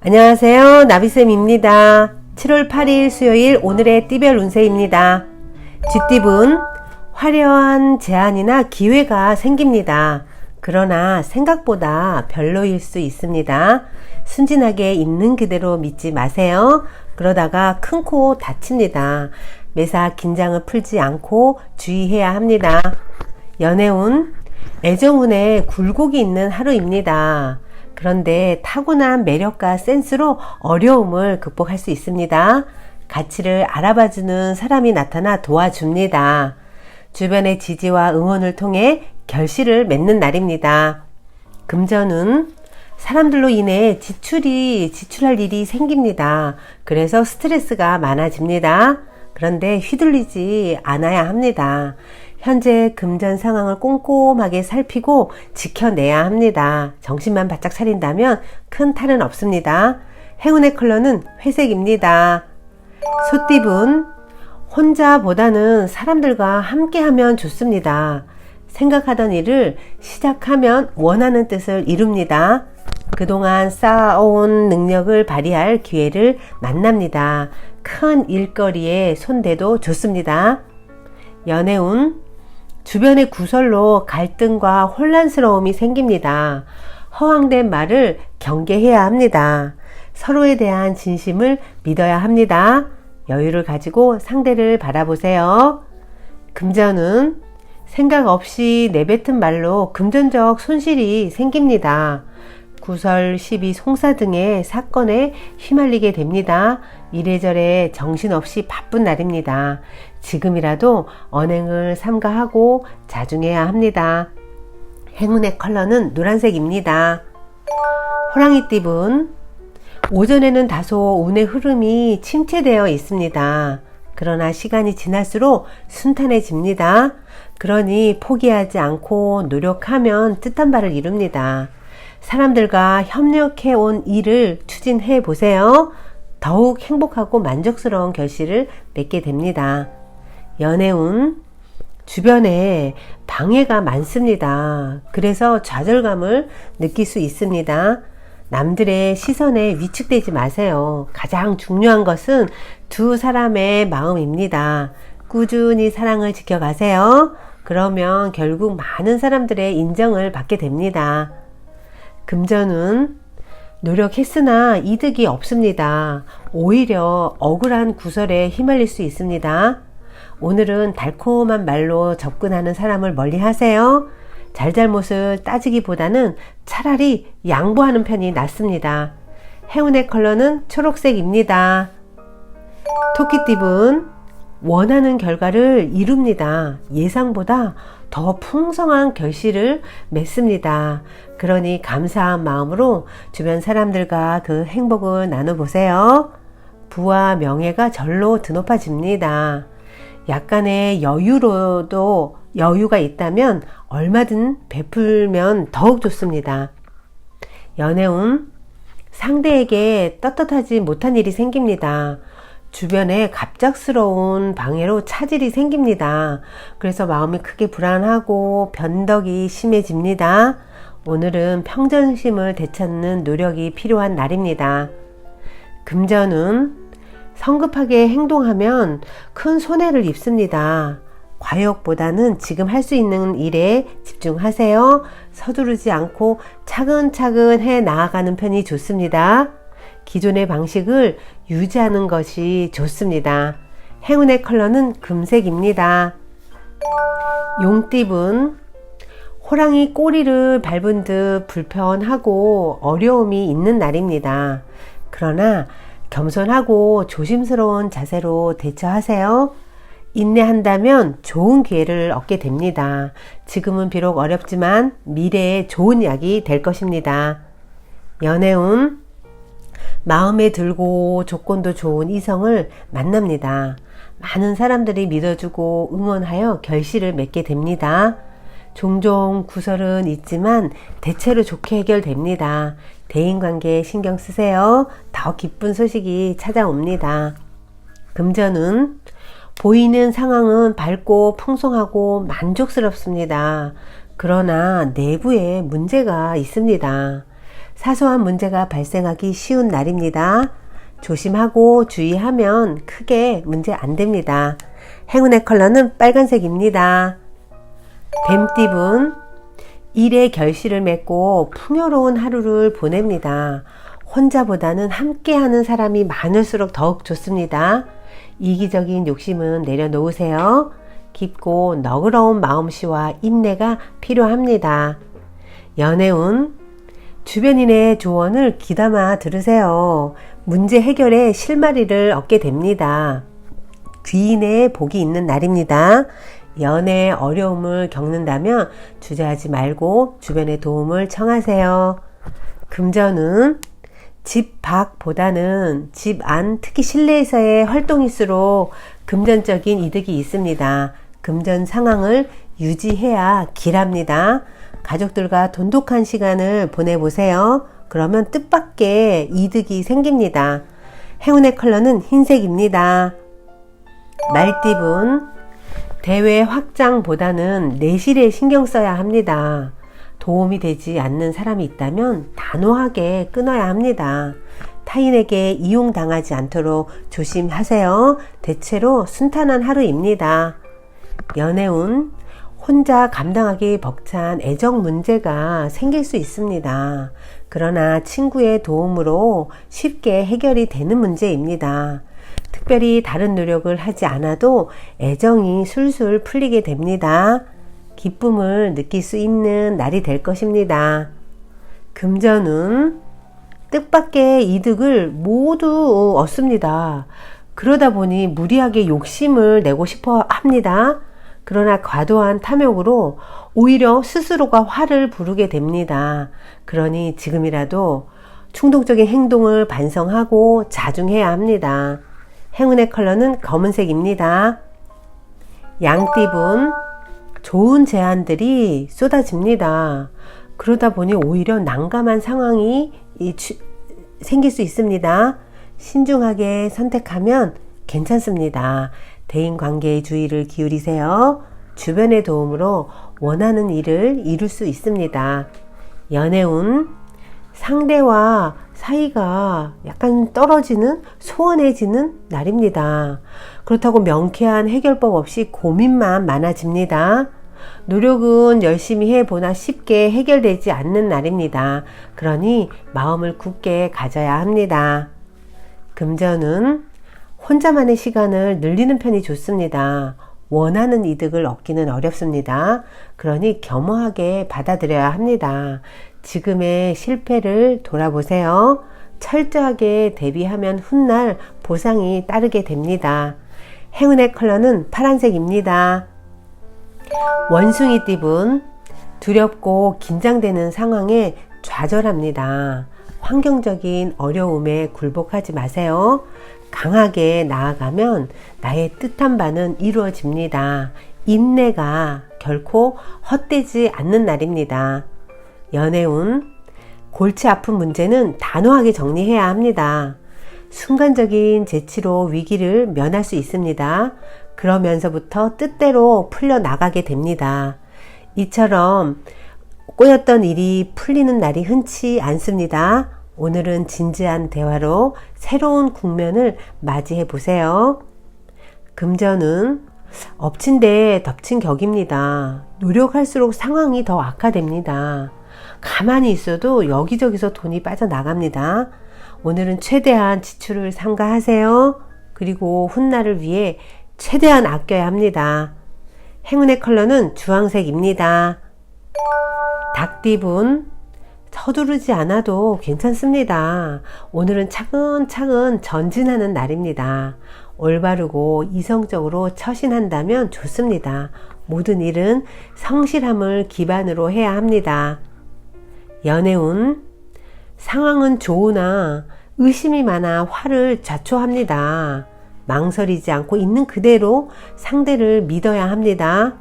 안녕하세요. 나비쌤입니다. 7월 8일 수요일 오늘의 띠별 운세입니다. 쥐띠분 화려한 제안이나 기회가 생깁니다. 그러나 생각보다 별로일 수 있습니다. 순진하게 있는 그대로 믿지 마세요. 그러다가 큰 코 다칩니다. 매사 긴장을 풀지 않고 주의해야 합니다. 연애운 애정운에 굴곡이 있는 하루입니다. 그런데 타고난 매력과 센스로 어려움을 극복할 수 있습니다. 가치를 알아봐주는 사람이 나타나 도와줍니다. 주변의 지지와 응원을 통해 결실을 맺는 날입니다. 금전은 사람들로 인해 지출할 일이 생깁니다. 그래서 스트레스가 많아집니다. 그런데 휘둘리지 않아야 합니다. 현재 금전 상황을 꼼꼼하게 살피고 지켜내야 합니다. 정신만 바짝 차린다면 큰 탈은 없습니다. 행운의 컬러는 회색입니다. 소띠분 혼자보다는 사람들과 함께하면 좋습니다. 생각하던 일을 시작하면 원하는 뜻을 이룹니다. 그동안 쌓아온 능력을 발휘할 기회를 만납니다. 큰 일거리에 손대도 좋습니다. 연애운 주변의 구설로 갈등과 혼란스러움이 생깁니다. 허황된 말을 경계해야 합니다. 서로에 대한 진심을 믿어야 합니다. 여유를 가지고 상대를 바라보세요. 금전은 생각 없이 내뱉은 말로 금전적 손실이 생깁니다. 구설, 시비, 송사 등의 사건에 휘말리게 됩니다. 이래저래 정신없이 바쁜 날입니다. 지금이라도 언행을 삼가하고 자중해야 합니다. 행운의 컬러는 노란색입니다. 호랑이띠분 오전에는 다소 운의 흐름이 침체되어 있습니다. 그러나 시간이 지날수록 순탄해집니다. 그러니 포기하지 않고 노력하면 뜻한 바를 이룹니다. 사람들과 협력해 온 일을 추진해 보세요. 더욱 행복하고 만족스러운 결실을 맺게 됩니다. 연애운 주변에 방해가 많습니다. 그래서 좌절감을 느낄 수 있습니다. 남들의 시선에 위축되지 마세요. 가장 중요한 것은 두 사람의 마음입니다. 꾸준히 사랑을 지켜가세요. 그러면 결국 많은 사람들의 인정을 받게 됩니다. 금전은 노력했으나 이득이 없습니다. 오히려 억울한 구설에 휘말릴 수 있습니다. 오늘은 달콤한 말로 접근하는 사람을 멀리 하세요. 잘잘못을 따지기보다는 차라리 양보하는 편이 낫습니다. 행운의 컬러는 초록색입니다. 토끼띠분 원하는 결과를 이룹니다. 예상보다 더 풍성한 결실을 맺습니다. 그러니 감사한 마음으로 주변 사람들과 그 행복을 나눠보세요. 부와 명예가 절로 드높아집니다. 약간의 여유가 있다면 얼마든 베풀면 더욱 좋습니다. 연애운 상대에게 떳떳하지 못한 일이 생깁니다. 주변에 갑작스러운 방해로 차질이 생깁니다. 그래서 마음이 크게 불안하고 변덕이 심해집니다. 오늘은 평정심을 되찾는 노력이 필요한 날입니다. 금전은 성급하게 행동하면 큰 손해를 입습니다. 과욕보다는 지금 할 수 있는 일에 집중하세요. 서두르지 않고 차근차근 해 나아가는 편이 좋습니다. 기존의 방식을 유지하는 것이 좋습니다. 행운의 컬러는 금색입니다. 용띠분 호랑이 꼬리를 밟은 듯 불편하고 어려움이 있는 날입니다. 그러나 겸손하고 조심스러운 자세로 대처하세요. 인내한다면 좋은 기회를 얻게 됩니다. 지금은 비록 어렵지만 미래에 좋은 약이 될 것입니다. 연애운 마음에 들고 조건도 좋은 이성을 만납니다. 많은 사람들이 믿어주고 응원하여 결실을 맺게 됩니다. 종종 구설은 있지만 대체로 좋게 해결됩니다. 대인관계에 신경 쓰세요. 더 기쁜 소식이 찾아옵니다. 금전은 보이는 상황은 밝고 풍성하고 만족스럽습니다. 그러나 내부에 문제가 있습니다. 사소한 문제가 발생하기 쉬운 날입니다. 조심하고 주의하면 크게 문제 안 됩니다. 행운의 컬러는 빨간색입니다. 뱀띠분, 일의 결실을 맺고 풍요로운 하루를 보냅니다. 혼자보다는 함께하는 사람이 많을수록 더욱 좋습니다. 이기적인 욕심은 내려놓으세요. 깊고 너그러운 마음씨와 인내가 필요합니다. 연애운, 주변인의 조언을 귀담아 들으세요. 문제 해결에 실마리를 얻게 됩니다. 귀인의 복이 있는 날입니다. 연애에 어려움을 겪는다면 주저하지 말고 주변의 도움을 청하세요. 금전은 집 밖보다는 집 안, 특히 실내에서의 활동일수록 금전적인 이득이 있습니다. 금전 상황을 유지해야 길합니다. 가족들과 돈독한 시간을 보내보세요. 그러면 뜻밖의 이득이 생깁니다. 행운의 컬러는 흰색입니다. 말띠분, 대외 확장보다는 내실에 신경 써야 합니다. 도움이 되지 않는 사람이 있다면 단호하게 끊어야 합니다. 타인에게 이용당하지 않도록 조심하세요. 대체로 순탄한 하루입니다. 연애운, 혼자 감당하기 벅찬 애정 문제가 생길 수 있습니다. 그러나 친구의 도움으로 쉽게 해결이 되는 문제입니다. 특별히 다른 노력을 하지 않아도 애정이 술술 풀리게 됩니다. 기쁨을 느낄 수 있는 날이 될 것입니다. 금전운, 뜻밖의 이득을 모두 얻습니다. 그러다 보니 무리하게 욕심을 내고 싶어 합니다. 그러나 과도한 탐욕으로 오히려 스스로가 화를 부르게 됩니다. 그러니 지금이라도 충동적인 행동을 반성하고 자중해야 합니다. 행운의 컬러는 검은색입니다. 양띠분, 좋은 제안들이 쏟아집니다. 그러다 보니 오히려 난감한 상황이 생길 수 있습니다. 신중하게 선택하면 괜찮습니다. 대인관계에 주의를 기울이세요. 주변의 도움으로 원하는 일을 이룰 수 있습니다. 연애운, 상대와 사이가 약간 떨어지는, 소원해지는 날입니다. 그렇다고 명쾌한 해결법 없이 고민만 많아집니다. 노력은 열심히 해보나 쉽게 해결되지 않는 날입니다. 그러니 마음을 굳게 가져야 합니다. 금전은 혼자만의 시간을 늘리는 편이 좋습니다. 원하는 이득을 얻기는 어렵습니다. 그러니 겸허하게 받아들여야 합니다. 지금의 실패를 돌아보세요. 철저하게 대비하면 훗날 보상이 따르게 됩니다. 행운의 컬러는 파란색입니다. 원숭이띠분, 두렵고 긴장되는 상황에 좌절합니다. 환경적인 어려움에 굴복하지 마세요. 강하게 나아가면 나의 뜻한 바는 이루어집니다. 인내가 결코 헛되지 않는 날입니다. 연애운, 골치 아픈 문제는 단호하게 정리해야 합니다. 순간적인 재치로 위기를 면할 수 있습니다. 그러면서부터 뜻대로 풀려나가게 됩니다. 이처럼 꼬였던 일이 풀리는 날이 흔치 않습니다. 오늘은 진지한 대화로 새로운 국면을 맞이해 보세요. 금전은 엎친 데 덮친 격입니다. 노력할수록 상황이 더 악화됩니다. 가만히 있어도 여기저기서 돈이 빠져나갑니다. 오늘은 최대한 지출을 삼가하세요. 그리고 훗날을 위해 최대한 아껴야 합니다. 행운의 컬러는 주황색입니다. 닭띠분, 서두르지 않아도 괜찮습니다. 오늘은 차근차근 전진하는 날입니다. 올바르고 이성적으로 처신한다면 좋습니다. 모든 일은 성실함을 기반으로 해야 합니다. 연애운, 상황은 좋으나 의심이 많아 화를 자초합니다. 망설이지 않고 있는 그대로 상대를 믿어야 합니다.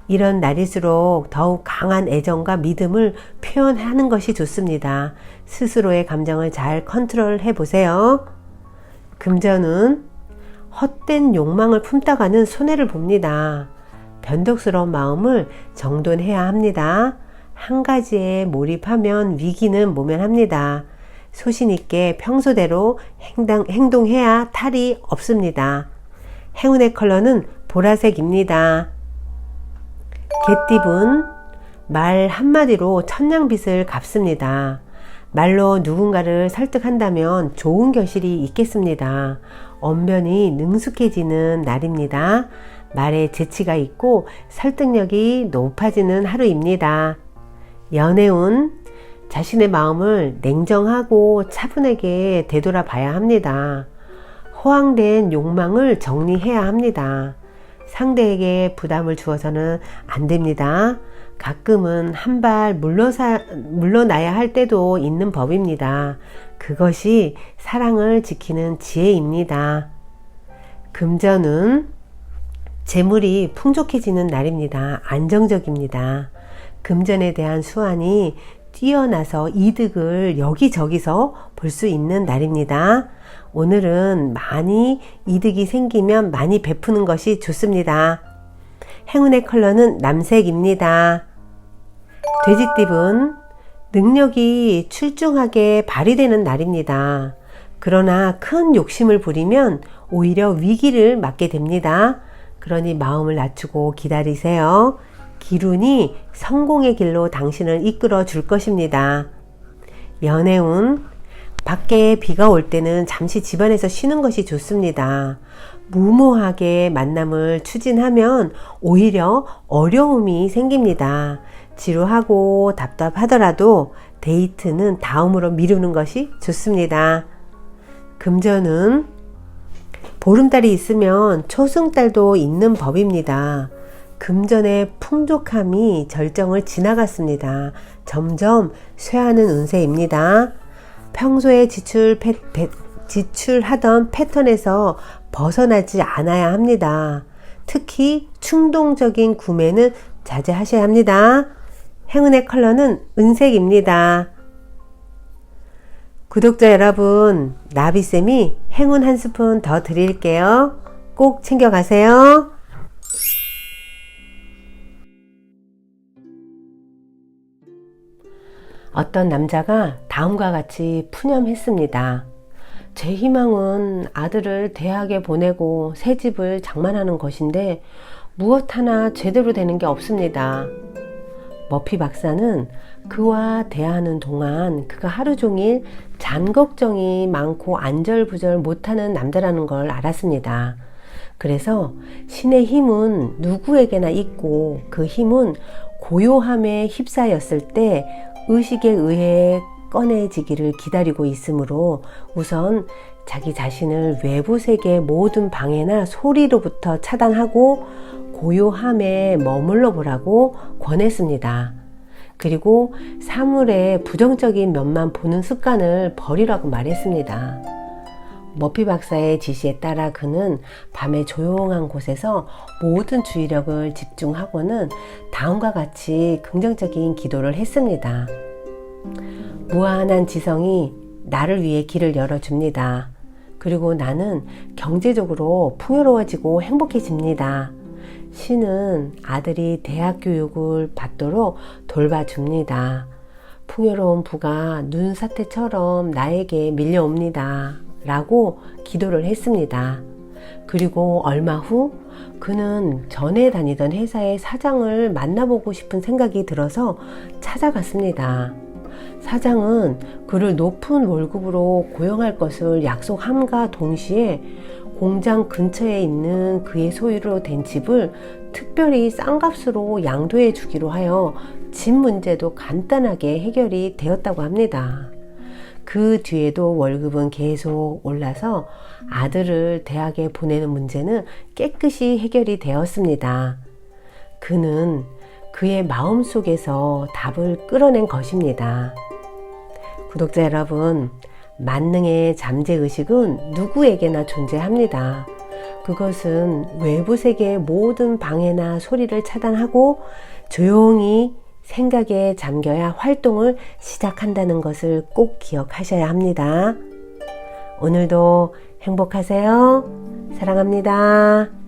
이런 날일수록 더욱 강한 애정과 믿음을 표현하는 것이 좋습니다. 스스로의 감정을 잘 컨트롤해 보세요. 금전은 헛된 욕망을 품다가는 손해를 봅니다. 변덕스러운 마음을 정돈해야 합니다. 한 가지에 몰입하면 위기는 모면합니다. 소신 있게 평소대로 행동해야 탈이 없습니다. 행운의 컬러는 보라색입니다. 개띠분, 말 한마디로 천냥빚을 갚습니다. 말로 누군가를 설득한다면 좋은 결실이 있겠습니다. 언변이 능숙해지는 날입니다. 말에 재치가 있고 설득력이 높아지는 하루입니다. 연애운, 자신의 마음을 냉정하고 차분하게 되돌아봐야 합니다. 허황된 욕망을 정리해야 합니다. 상대에게 부담을 주어서는 안 됩니다. 가끔은 한 발 물러나야 할 때도 있는 법입니다. 그것이 사랑을 지키는 지혜입니다. 금전은 재물이 풍족해지는 날입니다. 안정적입니다. 금전에 대한 수완이 뛰어나서 이득을 여기저기서 볼 수 있는 날입니다. 오늘은 많이 이득이 생기면 많이 베푸는 것이 좋습니다. 행운의 컬러는 남색입니다. 돼지띠분, 능력이 출중하게 발휘되는 날입니다. 그러나 큰 욕심을 부리면 오히려 위기를 맞게 됩니다. 그러니 마음을 낮추고 기다리세요. 기운이 성공의 길로 당신을 이끌어 줄 것입니다. 연애운, 밖에 비가 올 때는 잠시 집안에서 쉬는 것이 좋습니다. 무모하게 만남을 추진하면 오히려 어려움이 생깁니다. 지루하고 답답하더라도 데이트는 다음으로 미루는 것이 좋습니다. 금전은 보름달이 있으면 초승달도 있는 법입니다. 금전의 풍족함이 절정을 지나갔습니다. 점점 쇠하는 운세입니다. 평소에 지출하던 패턴에서 벗어나지 않아야 합니다. 특히 충동적인 구매는 자제하셔야 합니다. 행운의 컬러는 은색입니다. 구독자 여러분, 나비쌤이 행운 한 스푼 더 드릴게요. 꼭 챙겨가세요. 어떤 남자가 다음과 같이 푸념했습니다. 제 희망은 아들을 대학에 보내고 새 집을 장만하는 것인데 무엇 하나 제대로 되는 게 없습니다. 머피 박사는 그와 대화하는 동안 그가 하루 종일 잔 걱정이 많고 안절부절 못하는 남자라는 걸 알았습니다. 그래서 신의 힘은 누구에게나 있고 그 힘은 고요함에 휩싸였을 때 의식에 의해 꺼내지기를 기다리고 있으므로 우선 자기 자신을 외부 세계의 모든 방해나 소리로부터 차단하고 고요함에 머물러 보라고 권했습니다. 그리고 사물의 부정적인 면만 보는 습관을 버리라고 말했습니다. 머피 박사의 지시에 따라 그는 밤에 조용한 곳에서 모든 주의력을 집중하고는 다음과 같이 긍정적인 기도를 했습니다. 무한한 지성이 나를 위해 길을 열어줍니다. 그리고 나는 경제적으로 풍요로워지고 행복해집니다. 신은 아들이 대학 교육을 받도록 돌봐줍니다. 풍요로운 부가 눈사태처럼 나에게 밀려옵니다. 라고 기도를 했습니다. 그리고 얼마 후 그는 전에 다니던 회사의 사장을 만나보고 싶은 생각이 들어서 찾아갔습니다. 사장은 그를 높은 월급으로 고용할 것을 약속함과 동시에 공장 근처에 있는 그의 소유로 된 집을 특별히 싼 값으로 양도해 주기로 하여 집 문제도 간단하게 해결이 되었다고 합니다. 그 뒤에도 월급은 계속 올라서 아들을 대학에 보내는 문제는 깨끗이 해결이 되었습니다. 그는 그의 마음속에서 답을 끌어낸 것입니다. 구독자 여러분, 만능의 잠재의식은 누구에게나 존재합니다. 그것은 외부 세계의 모든 방해나 소리를 차단하고 조용히 생각에 잠겨야 활동을 시작한다는 것을 꼭 기억하셔야 합니다. 오늘도 행복하세요. 사랑합니다.